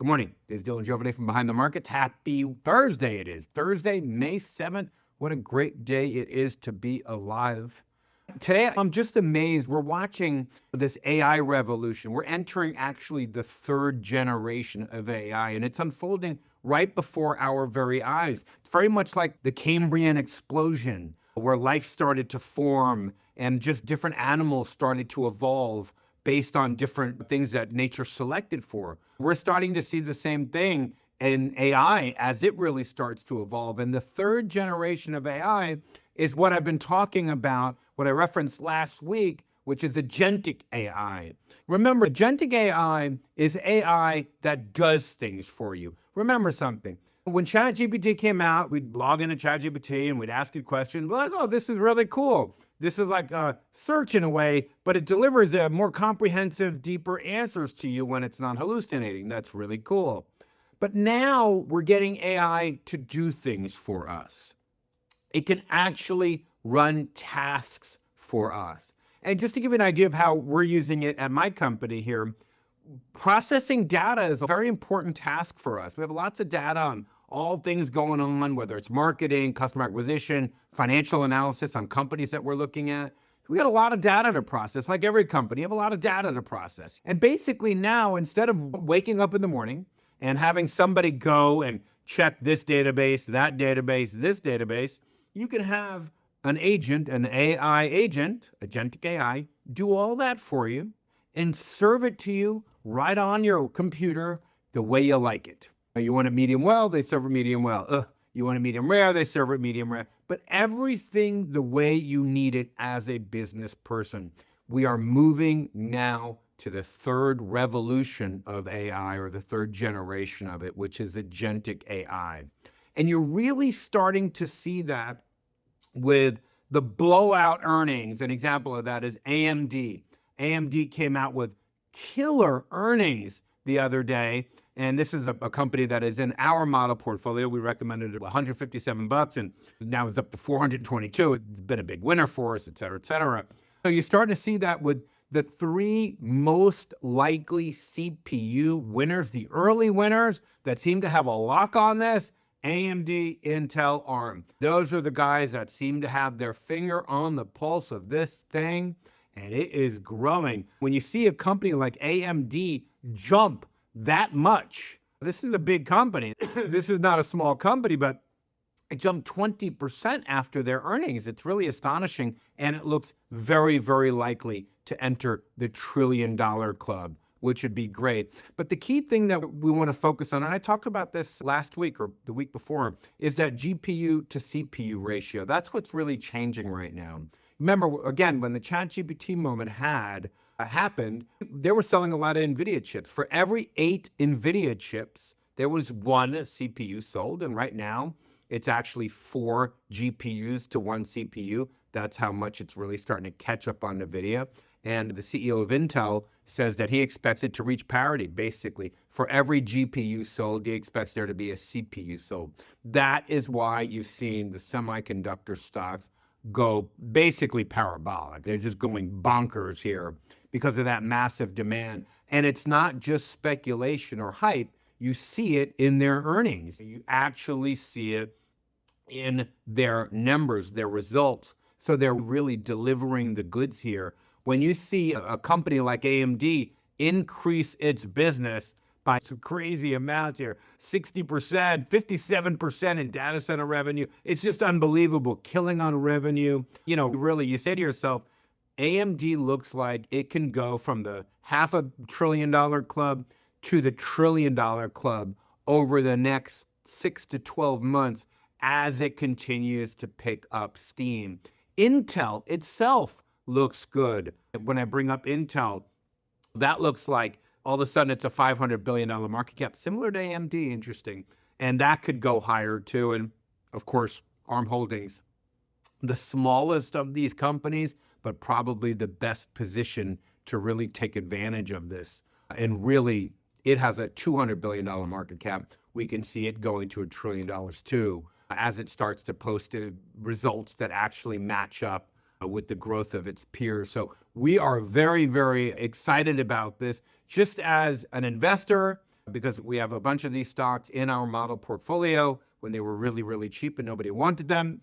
Good morning. This is Dylan Jovine from Behind the Markets. Happy Thursday it is. Thursday, May 7th. What a great day it is to be alive. Today, I'm just amazed. We're watching this AI revolution. We're entering actually the third generation of AI, and it's unfolding right before our very eyes. It's very much like the Cambrian explosion, where life started to form and just different animals started to evolve based on different things that nature selected for. We're starting to see the same thing in AI as it really starts to evolve. And the third generation of AI is what I've been talking about, what I referenced last week, which is Agentic AI. Remember, Agentic AI is AI that does things for you. Remember something. When ChatGPT came out, we'd log into ChatGPT and we'd ask it questions. We're like, oh, this is really cool. This is like a search in a way, but it delivers a more comprehensive, deeper answers to you when it's not hallucinating. That's really cool. But now we're getting AI to do things for us. It can actually run tasks for us. And just to give you an idea of how we're using it at my company here, processing data is a very important task for us. We have lots of data on all things going on, whether it's marketing, customer acquisition, financial analysis on companies that we're looking at. We got a lot of data to process, like every company, you have a lot of data to process. And basically now, instead of waking up in the morning and having somebody go and check this database, that database, this database, you can have an agent, an AI agent, agentic AI, do all that for you and serve it to you right on your computer the way you like it. You want it medium well, they serve it medium well. You want it medium rare, they serve it medium rare. But everything the way you need it as a business person. We are moving now to the third revolution of AI, or the third generation of it, which is agentic AI. And you're really starting to see that with the blowout earnings. An example of that is AMD. AMD came out with killer earnings the other day. And this is a company that is in our model portfolio. We recommended it $157, and now it's up to 422. It's been a big winner for us, et cetera, et cetera. So you're starting to see that with the three most likely CPU winners, the early winners that seem to have a lock on this: AMD, Intel, ARM. Those are the guys that seem to have their finger on the pulse of this thing, and it is growing. When you see a company like AMD jump that much, this is a big company. This is not a small company, but it jumped 20% after their earnings. It's really astonishing, and it looks very, very likely to enter the $1 trillion club, which would be great. But the key thing that we want to focus on, and I talked about this last week or the week before, is that GPU to CPU ratio. That's what's really changing right now. Remember, again, when the ChatGPT moment happened, they were selling a lot of NVIDIA chips. For every 8 NVIDIA chips, there was 1 CPU sold, and right now, it's actually 4 GPUs to 1 CPU. That's how much it's really starting to catch up on NVIDIA. And the CEO of Intel says that he expects it to reach parity. Basically, for every GPU sold, he expects there to be a CPU sold. That is why you've seen the semiconductor stocks go basically parabolic. They're just going bonkers here because of that massive demand. And it's not just speculation or hype. You see it in their earnings. You actually see it in their numbers, their results. So they're really delivering the goods here. When you see a company like AMD increase its business by some crazy amounts here, 60%, 57% in data center revenue, it's just unbelievable, killing on revenue. You know, really, you say to yourself, AMD looks like it can go from the $500 billion club to the $1 trillion club over the next 6 to 12 months as it continues to pick up steam. Intel itself looks good. When I bring up Intel, that looks like all of a sudden it's a $500 billion market cap, similar to AMD, interesting. And that could go higher too. And of course, ARM Holdings, the smallest of these companies, but probably the best position to really take advantage of this. And really, it has a $200 billion market cap. We can see it going to $1 trillion too, as it starts to post results that actually match up with the growth of its peers. So we are very, very excited about this. Just as an investor, because we have a bunch of these stocks in our model portfolio when they were really, really cheap and nobody wanted them.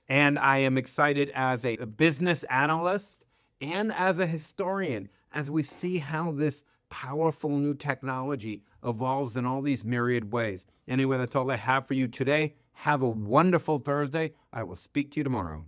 And I am excited as a business analyst and as a historian as we see how this powerful new technology evolves in all these myriad ways. Anyway, that's all I have for you today. Have a wonderful Thursday. I will speak to you tomorrow.